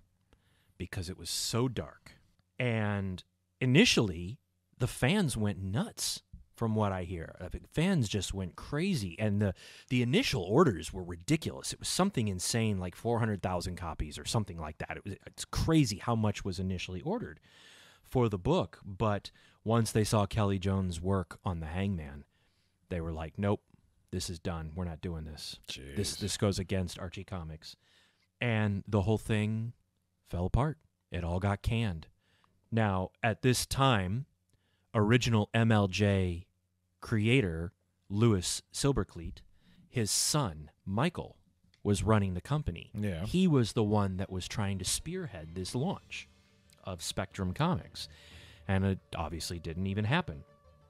because it was so dark. And initially, the fans went nuts, from what I hear. I think fans just went crazy. And the initial orders were ridiculous. It was something insane, like 400,000 copies or something like that. It's crazy how much was initially ordered for the book. But once they saw Kelly Jones' work on the Hangman, they were like, nope, this is done. We're not doing this. Jeez. This goes against Archie Comics. And the whole thing fell apart. It all got canned. Now, at this time, original MLJ creator Louis Silbercleat, his son, Michael, was running the company. Yeah. He was the one that was trying to spearhead this launch of Spectrum Comics. And it obviously didn't even happen.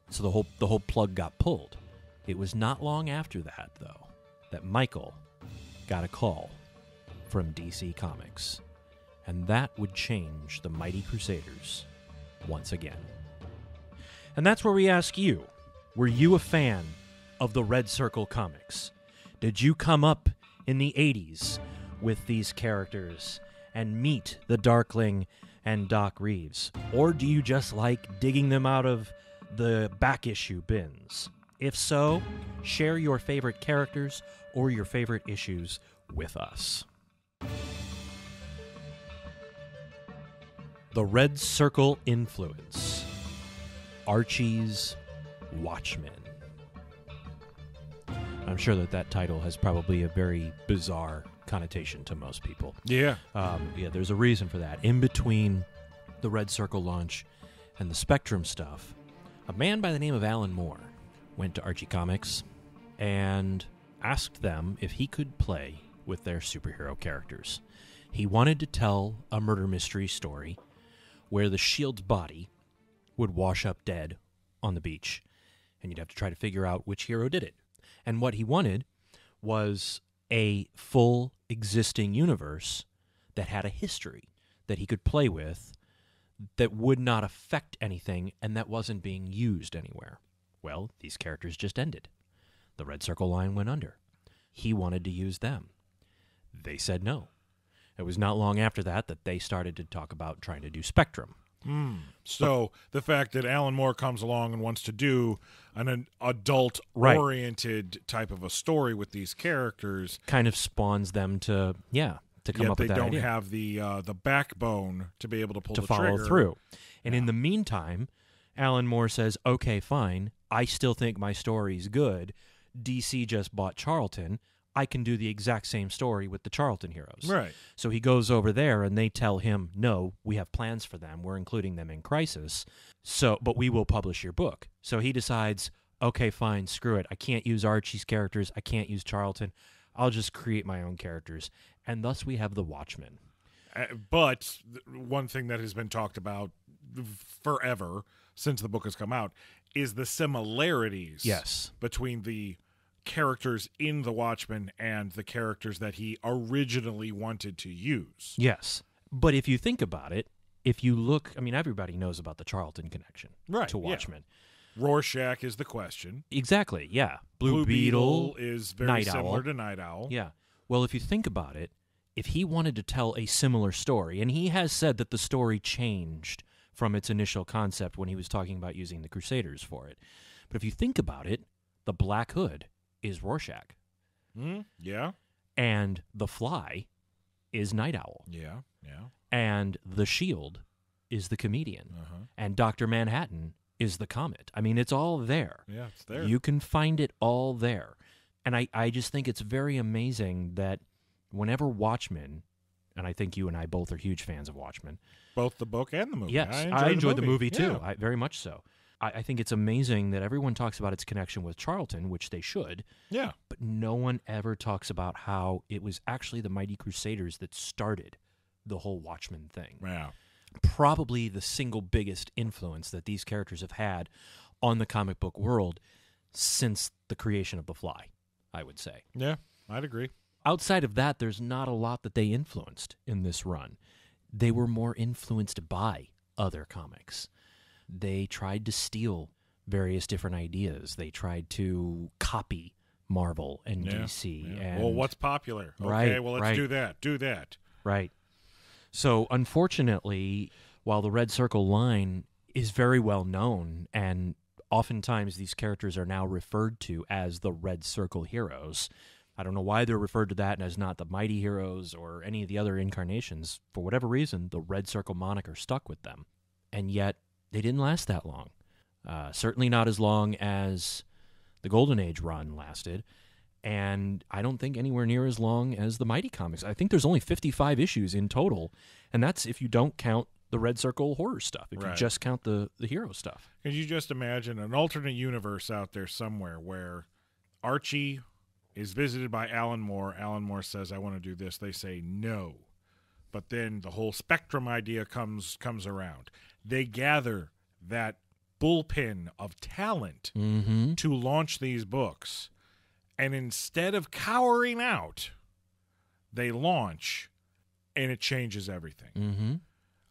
So the whole plug got pulled. It was not long after that, though, that Michael got a call from DC Comics. And that would change the Mighty Crusaders once again. And that's where we ask you, were you a fan of the Red Circle comics? Did you come up in the 80s with these characters and meet the Darkling and Doc Reeves? Or do you just like digging them out of the back issue bins? If so, share your favorite characters or your favorite issues with us. The Red Circle influence. Archie's Watchmen. I'm sure that title has probably a very bizarre connotation to most people. Yeah. There's a reason for that. In between the Red Circle launch and the Spectrum stuff, a man by the name of Alan Moore went to Archie Comics and asked them if he could play with their superhero characters. He wanted to tell a murder mystery story where the Shield's body would wash up dead on the beach, and you'd have to try to figure out which hero did it. And what he wanted was a full existing universe that had a history that he could play with that would not affect anything and that wasn't being used anywhere. Well, these characters just ended. The Red Circle line went under. He wanted to use them. They said no. It was not long after that they started to talk about trying to do Spectrum. So the fact that Alan Moore comes along and wants to do an adult-oriented type of a story with these characters kind of spawns them to come up with that idea. Yet they don't have the backbone to be able to pull the trigger. To follow through. And in the meantime, Alan Moore says, okay, fine, I still think my story's good. DC just bought Charlton. I can do the exact same story with the Charlton heroes. Right. So he goes over there and they tell him, no, we have plans for them. We're including them in Crisis. But we will publish your book. So he decides, okay, fine, screw it. I can't use Archie's characters. I can't use Charlton. I'll just create my own characters. And thus we have the Watchmen. But one thing that has been talked about forever since the book has come out is the similarities between the characters in the Watchmen and the characters that he originally wanted to use. Yes. But if you think about it, if you look, everybody knows about the Charlton connection to Watchmen. Yeah. Rorschach is the question. Exactly, yeah. Blue Beetle is very Night similar Owl. to Night Owl. Yeah. Well, if you think about it, if he wanted to tell a similar story, and he has said that the story changed from its initial concept when he was talking about using the Crusaders for it. But if you think about it, the Black Hood is Rorschach. Yeah. And the Fly is Night Owl. Yeah. And the Shield is the Comedian. And Dr. Manhattan is the Comet. It's all there. Yeah, it's there. You can find it all there. And I just think it's very amazing that whenever Watchmen, and I think you and I both are huge fans of Watchmen. Both the book and the movie. Yes, I enjoyed the movie too. Yeah. Very much so. I think it's amazing that everyone talks about its connection with Charlton, which they should. Yeah. But no one ever talks about how it was actually the Mighty Crusaders that started the whole Watchmen thing. Yeah. Probably the single biggest influence that these characters have had on the comic book world since the creation of The Fly, I would say. Yeah, I'd agree. Outside of that, there's not a lot that they influenced in this run. They were more influenced by other comics. They tried to steal various different ideas. They tried to copy Marvel and DC. Yeah. And well, what's popular? Right, Okay, well, let's do that. Do that. Right. So, unfortunately, while the Red Circle line is very well known, and oftentimes these characters are now referred to as the Red Circle heroes, I don't know why they're referred to that and as not the Mighty Heroes or any of the other incarnations. For whatever reason, the Red Circle moniker stuck with them. And yet, they didn't last that long. Certainly not as long as the Golden Age run lasted. And I don't think anywhere near as long as the Mighty Comics. I think there's only 55 issues in total. And that's if you don't count the Red Circle horror stuff, if you just count the hero stuff. Could you just imagine an alternate universe out there somewhere where Archie is visited by Alan Moore. Alan Moore says, I want to do this. They say no. But then the whole Spectrum idea comes around. They gather that bullpen of talent to launch these books. And instead of cowering out, they launch, and it changes everything. Mm-hmm.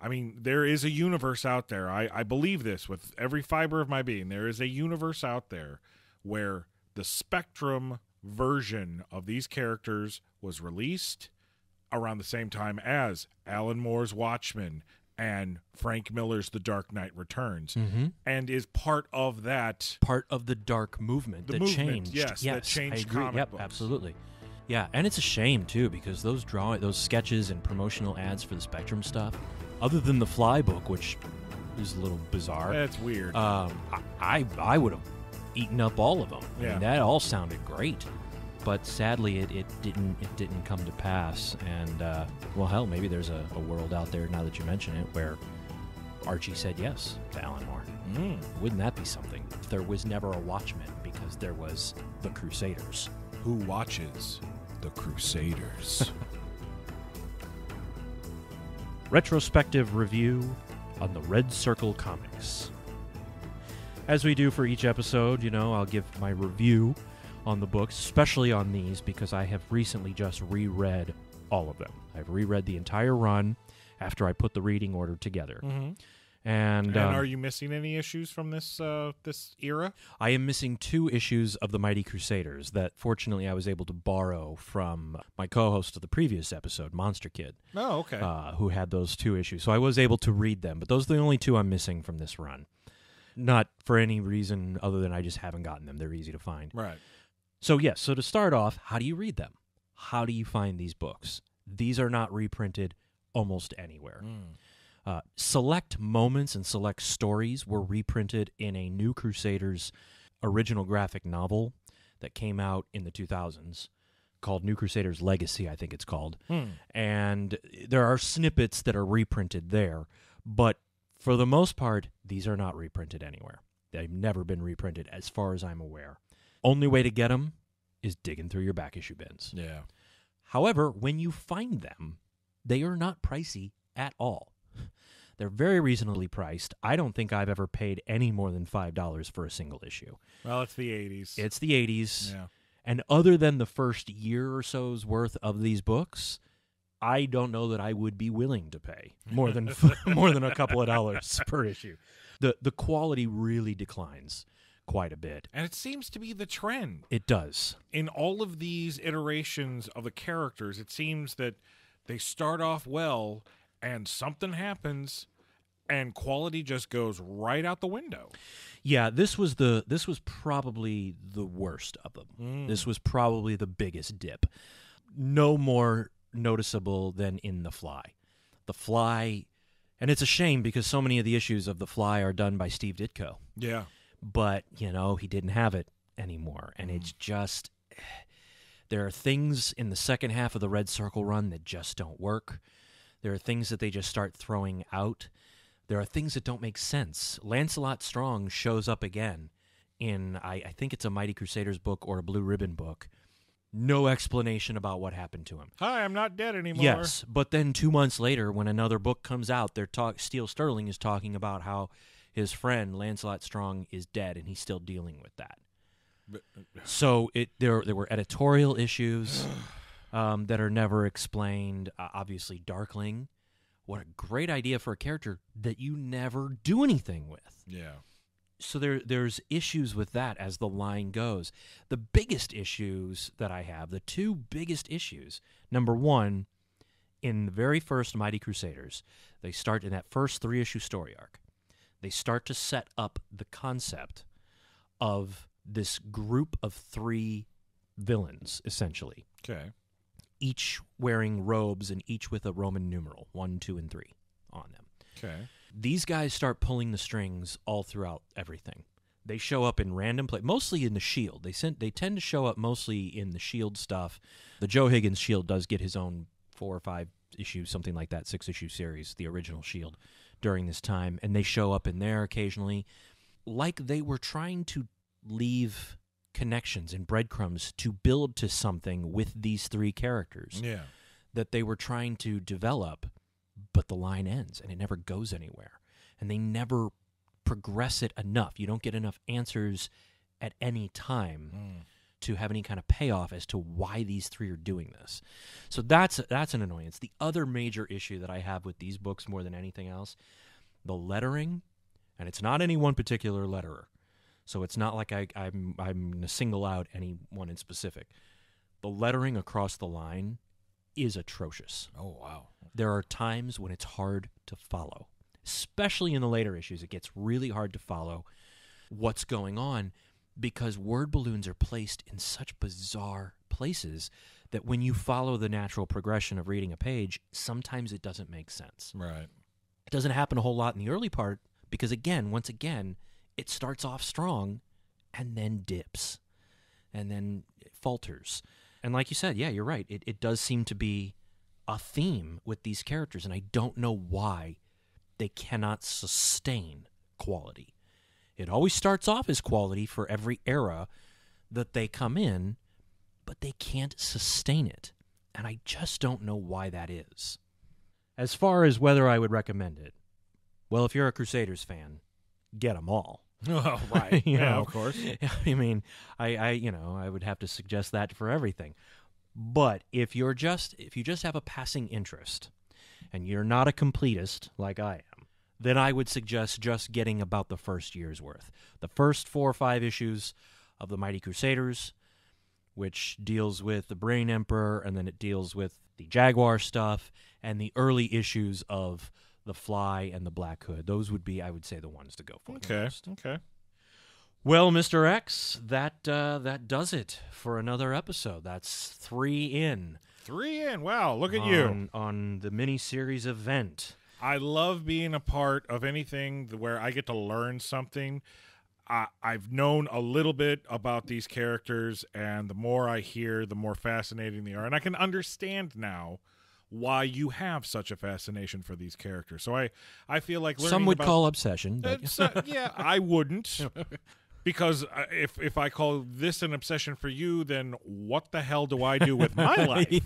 I mean, there is a universe out there. I believe this with every fiber of my being. There is a universe out there where the Spectrum version of these characters was released around the same time as Alan Moore's Watchmen and Frank Miller's The Dark Knight Returns, and is part of that. Part of the dark movement that changed. Yes, that changed comic books. Absolutely. Yeah, and it's a shame, too, because those sketches and promotional ads for the Spectrum stuff, other than the Fly book, which is a little bizarre. That's weird. I would have eaten up all of them. I mean, that all sounded great. But sadly, it didn't come to pass. And, well, hell, maybe there's a world out there, now that you mention it, where Archie said yes to Alan Moore. Wouldn't that be something? If there was never a Watchmen because there was the Crusaders. Who watches the Crusaders? Retrospective review on the Red Circle Comics. As we do for each episode, I'll give my review on the books, especially on these, because I have recently just reread all of them. I've reread the entire run after I put the reading order together. And are you missing any issues from this era? I am missing 2 issues of the Mighty Crusaders that, fortunately, I was able to borrow from my co-host of the previous episode, Monster Kid. Oh, okay. Who had those 2 issues. So I was able to read them, but those are the only 2 I'm missing from this run. Not for any reason other than I just haven't gotten them. They're easy to find. Right. So, yes, so to start off, how do you read them? How do you find these books? These are not reprinted almost anywhere. Select moments and select stories were reprinted in a New Crusaders original graphic novel that came out in the 2000s called New Crusaders Legacy, I think it's called. And there are snippets that are reprinted there, but for the most part, these are not reprinted anywhere. They've never been reprinted as far as I'm aware. Only way to get them is digging through your back issue bins. Yeah. However, when you find them, they are not pricey at all. They're very reasonably priced. I don't think I've ever paid any more than $5 for a single issue. Well, it's the 80s. It's the 80s. Yeah. And other than the first year or so's worth of these books, I don't know that I would be willing to pay more than a couple of dollars per issue. The quality really declines quite a bit. And it seems to be the trend. It does. In all of these iterations of the characters, it seems that they start off well and something happens and quality just goes right out the window. Yeah, this was probably the worst of them. This was probably the biggest dip. No more noticeable than in The Fly. The Fly, and it's a shame because so many of the issues of The Fly are done by Steve Ditko. Yeah. But, he didn't have it anymore. And it's just, there are things in the second half of the Red Circle run that just don't work. There are things that they just start throwing out. There are things that don't make sense. Lancelot Strong shows up again in, I think it's a Mighty Crusaders book or a Blue Ribbon book. No explanation about what happened to him. Hi, I'm not dead anymore. Yes, but then 2 months later, when another book comes out, Steel Sterling is talking about how his friend, Lancelot Strong, is dead, and he's still dealing with that. So there were editorial issues that are never explained. Obviously, Darkling. What a great idea for a character that you never do anything with. Yeah. So there's issues with that as the line goes. The biggest issues that I have, the 2 biggest issues, number 1, in the very first Mighty Crusaders, they start in that first 3-issue story arc. They start to set up the concept of this group of 3 villains, essentially. Okay. Each wearing robes and each with a Roman numeral, 1, 2, and 3 on them. Okay. These guys start pulling the strings all throughout everything. They show up in random places, mostly in the Shield. They tend to show up mostly in the Shield stuff. The Joe Higgins Shield does get his own 4 or 5 issues, something like that, 6-issue series, the original Shield during this time, and they show up in there occasionally, like they were trying to leave connections and breadcrumbs to build to something with these three characters that they were trying to develop, but the line ends, and it never goes anywhere, and they never progress it enough. You don't get enough answers at any time to have any kind of payoff as to why these three are doing this. So that's an annoyance. The other major issue that I have with these books more than anything else, the lettering, and it's not any one particular letterer. So it's not like I'm going to single out anyone in specific. The lettering across the line is atrocious. Oh, wow. There are times when it's hard to follow, especially in the later issues. It gets really hard to follow what's going on, because word balloons are placed in such bizarre places that when you follow the natural progression of reading a page, sometimes it doesn't make sense. Right. It doesn't happen a whole lot in the early part because, once again, it starts off strong and then dips and then it falters. And like you said, yeah, you're right. It does seem to be a theme with these characters, and I don't know why they cannot sustain quality. It always starts off as quality for every era that they come in, but they can't sustain it. And I just don't know why that is. As far as whether I would recommend it, well, if you're a Crusaders fan, get them all. Oh, right. Yeah, of course. I mean, I would have to suggest that for everything. But if you just have a passing interest and you're not a completist like I am, then I would suggest just getting about the first year's worth. The first 4 or 5 issues of the Mighty Crusaders, which deals with the Brain Emperor, and then it deals with the Jaguar stuff, and the early issues of the Fly and the Black Hood. Those would be, I would say, the ones to go for. Okay. Well, Mr. X, that does it for another episode. That's 3 in. 3 in. Wow, look at you. On the miniseries event. I love being a part of anything where I get to learn something. I've known a little bit about these characters, and the more I hear, the more fascinating they are. And I can understand now why you have such a fascination for these characters. So I feel like learning Some would call obsession. But yeah, I wouldn't. Because if I call this an obsession for you, then what the hell do I do with my life?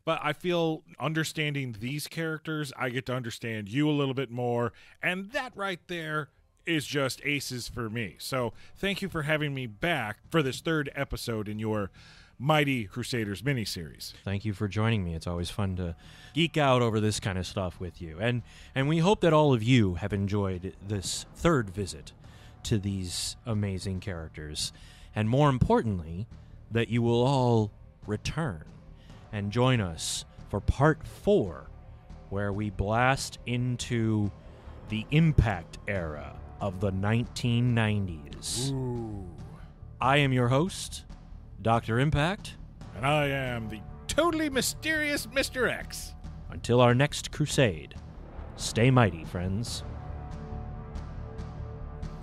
But I feel understanding these characters, I get to understand you a little bit more. And that right there is just aces for me. So thank you for having me back for this 3rd episode in your Mighty Crusaders miniseries. Thank you for joining me. It's always fun to geek out over this kind of stuff with you. And we hope that all of you have enjoyed this 3rd visit to these amazing characters. And more importantly, that you will all return and join us for part 4, where we blast into the Impact era of the 1990s. Ooh. I am your host, Dr. Impact. And I am the totally mysterious Mr. X. Until our next crusade, stay mighty, friends.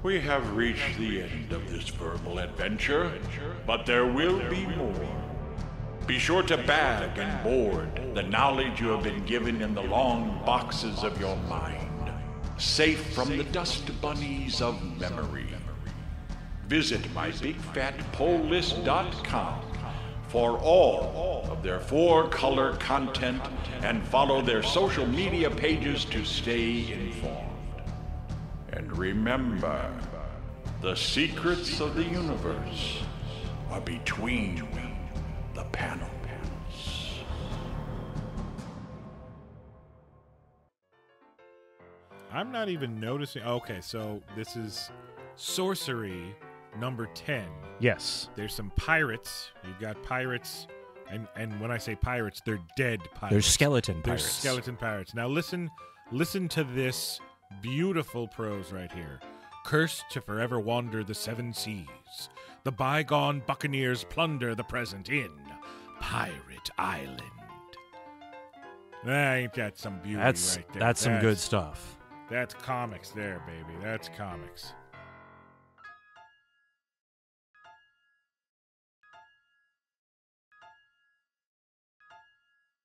We have reached the end of this verbal adventure, but there will be more. Be sure to bag and board the knowledge you have been given in the long boxes of your mind, safe from the dust bunnies of memory. Visit mybigfatpolllist.com for all of their 4-color content and follow their social media pages to stay informed. And remember, the secrets of the universe are between the panels. I'm not even noticing. Okay, so this is sorcery number 10. Yes. There's some pirates. You've got pirates, and when I say pirates, they're dead pirates. There's skeleton pirates. There's skeleton pirates. Now listen to this beautiful prose right here. Cursed to forever wander the 7 seas. The bygone buccaneers plunder the present in Pirate Island. Ain't that some beauty right there? That's some good stuff. That's comics there, baby. That's comics.